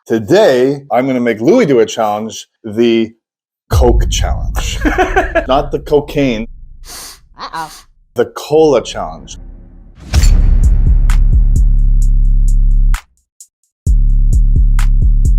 Today, I'm going to make Louis do a challenge, the Coke challenge. Not the cocaine. Uh-oh. The cola challenge.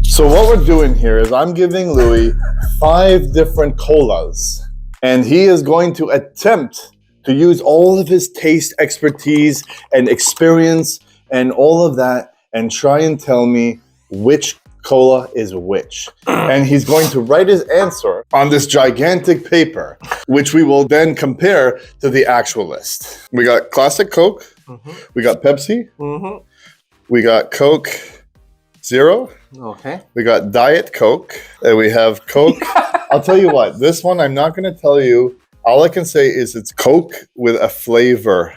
So what we're doing here is I'm giving Louis 5 different colas, and he is going to attempt to use all of his taste expertise and experience and all of that and try and tell me which cola is which. And he's going to write his answer on this gigantic paper, which we will then compare to the actual list. We got Classic Coke, we got Pepsi, we got Coke Zero, Okay. we got Diet Coke, and we have Coke. I'll tell you what, this one I'm not going to tell you. All I can say is it's Coke with a flavor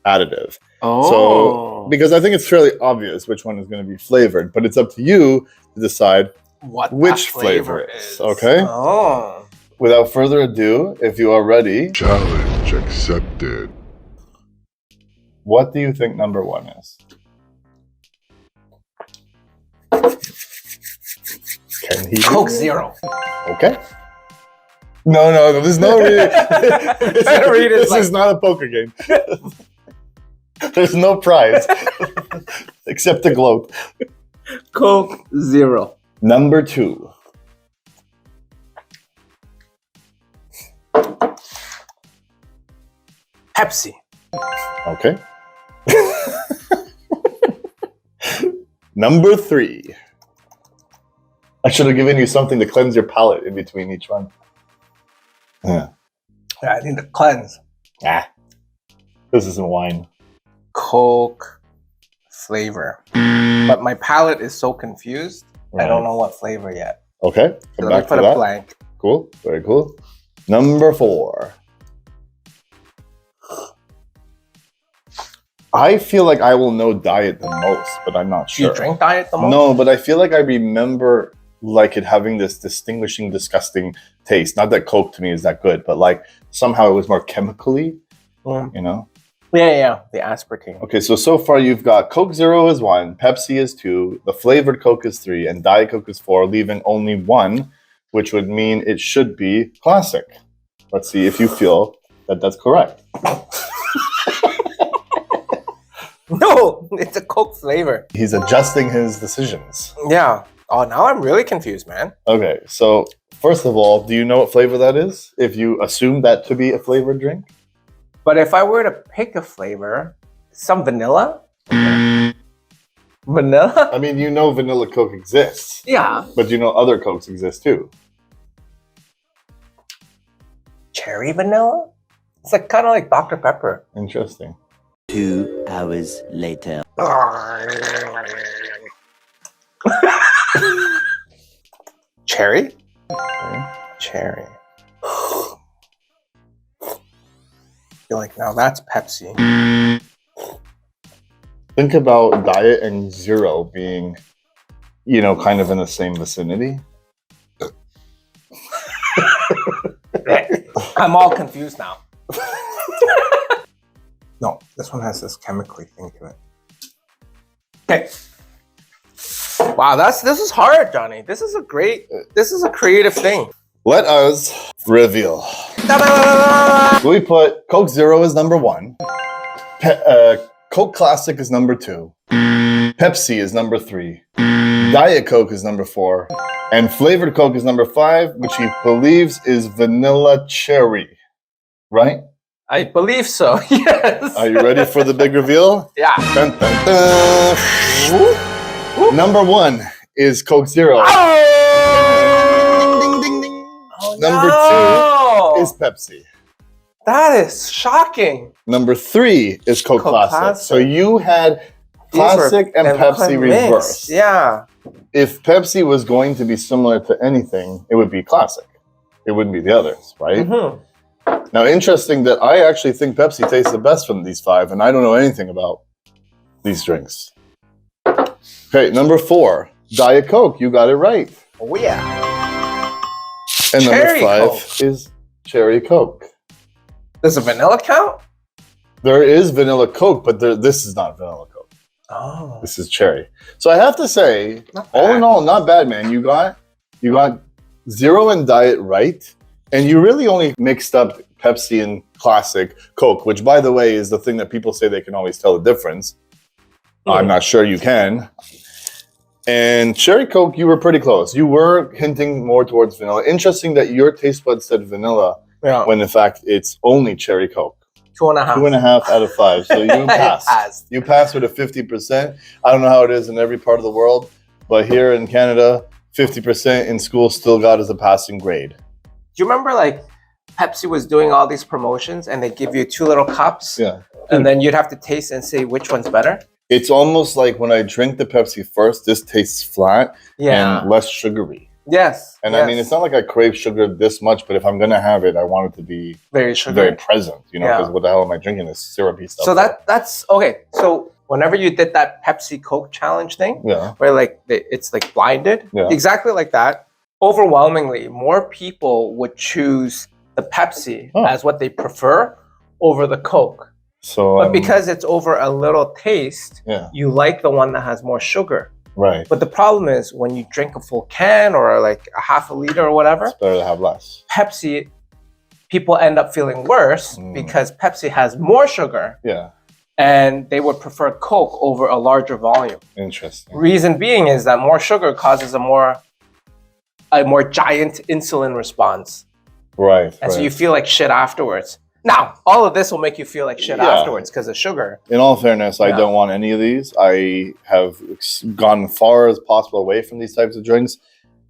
additive. Oh. So, because I think it's fairly obvious which one is going to be flavored, but it's up to you to decide which flavor it is. Okay? Oh. Without further ado, if you are ready, Challenge accepted. what do you think number 1 is? Can he Coke Zero. Okay. No, there's no read. This is not a poker game. There's no prize except a gloat. Coke Zero. Number 2. Pepsi. Okay. Number 3. I should have given you something to cleanse your palate in between each one. Yeah. Yeah, I need to cleanse. This isn't wine. Coke flavor. But my palate is so confused. I don't know what flavor yet. Okay. So Come let me back put to a that. blank. Cool. Very cool. Number 4. I feel like I will know Diet the most, but I'm not Do sure. you drink Diet the most? No, but I feel like I remember like it having this distinguishing, disgusting taste. Not that Coke to me is that good, but like somehow it was more chemically, you know? Yeah. The aspartame. Okay, so far you've got Coke Zero is 1, Pepsi is 2, the flavored Coke is 3, and Diet Coke is 4, leaving only 1, which would mean it should be Classic. Let's see if you feel that that's correct. No, it's a Coke flavor. He's adjusting his decisions. Yeah. Oh, now I'm really confused, man. Okay, so first of all, do you know what flavor that is? If you assume that to be a flavored drink? But if I were to pick a flavor, some vanilla? Vanilla? I mean, you know vanilla Coke exists. Yeah. But you know other Cokes exist too. Cherry vanilla? It's like kind of like Dr. Pepper. Interesting. 2 hours later. Cherry? Okay. Cherry. I feel like now that's Pepsi. Think about Diet and Zero being, you know, kind of in the same vicinity. I'm all confused now. No, this one has this chemically thing to it. Okay. Wow, this is hard, Johnny. This is a creative thing. Let us reveal. Da-da-da-da-da! We put Coke Zero as number 1. Coke Classic is number 2. Pepsi is number 3. Diet Coke is number 4. And flavored Coke is number 5, which he believes is vanilla cherry. Right? I believe so, yes. Are you ready for the big reveal? Yeah. Dun, dun, dun. Number 1 is Coke Zero. Ding, ding, ding. Oh, Number 2 is Pepsi. That is shocking. Number 3 is Coke Classic. So you had Classic and Pepsi reversed. Yeah. If Pepsi was going to be similar to anything, it would be Classic. It wouldn't be the others, right? Mm-hmm. Now, interesting that I actually think Pepsi tastes the best from these 5, and I don't know anything about these drinks. Okay, number 4, Diet Coke. You got it right. Oh, yeah. And Cherry number 5 Coke. is Cherry Coke. Does a vanilla count? There is vanilla Coke, but this is not vanilla Coke. Oh, This is cherry. So I have to say, not all in bad. all, not bad, man. You got zero and diet right, and you really only mixed up Pepsi and classic Coke, which, by the way, is the thing that people say they can always tell the difference. I'm not sure you can. And cherry Coke, you were pretty close. You were hinting more towards vanilla. Interesting that your taste buds said vanilla, Yeah. when in fact it's only cherry Coke. 2.5. 2.5 out of 5. So you I passed. passed. You passed with a 50%. I don't know how it is in every part of the world, but here in Canada, 50% in school still got as a passing grade. Do you remember like Pepsi was doing all these promotions and they give you 2 little cups Yeah. and then you'd have to taste and say which one's better? It's almost like when I drink the Pepsi first, this tastes flat Yeah. and less sugary. Yes. And yes. I mean, it's not like I crave sugar this much, but if I'm going to have it, I want it to be very sugary. very present, you know, Yeah. because what the hell am I drinking this syrupy stuff? So that's okay. So whenever you did that Pepsi Coke challenge thing, Yeah. where like it's like blinded, Yeah. exactly like that, overwhelmingly more people would choose the Pepsi as what they prefer over the Coke. So, But because it's over a little taste, yeah, you like the one that has more sugar. right. But the problem is when you drink a full can or like a half a liter or whatever, It's better to have less. Pepsi, people end up feeling worse because Pepsi has more sugar Yeah. and they would prefer Coke over a larger volume. Interesting. Reason being is that more sugar causes a more giant insulin response. Right. And so you feel like shit afterwards. Now, all of this will make you feel like shit Yeah. afterwards because of sugar. In all fairness, I Yeah. don't want any of these. I have gone far as possible away from these types of drinks.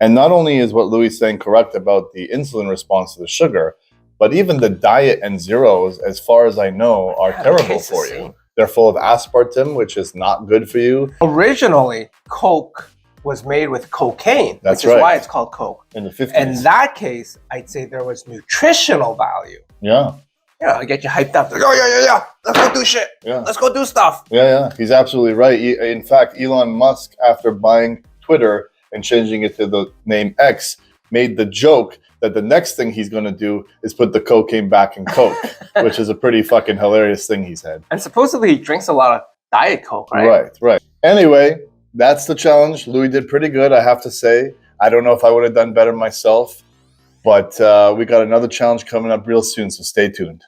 And not only is what Louis is saying correct about the insulin response to the sugar, but even the diet and zeros, as far as I know, are Yeah, they terrible taste the for same. you. They're full of aspartame, which is not good for you. Originally, Coke was made with cocaine, That's which is right. why it's called Coke. In the 50s. In that case, I'd say there was nutritional value. Yeah. Yeah, I get you hyped up. Like, oh, yeah. Let's go do shit. Yeah. Let's go do stuff. Yeah. He's absolutely right. In fact, Elon Musk, after buying Twitter and changing it to the name X, made the joke that the next thing he's going to do is put the cocaine back in Coke, which is a pretty fucking hilarious thing he said. And supposedly he drinks a lot of Diet Coke, right? Right. Anyway, that's the challenge. Louis did pretty good, I have to say. I don't know if I would have done better myself, but we got another challenge coming up real soon, so stay tuned.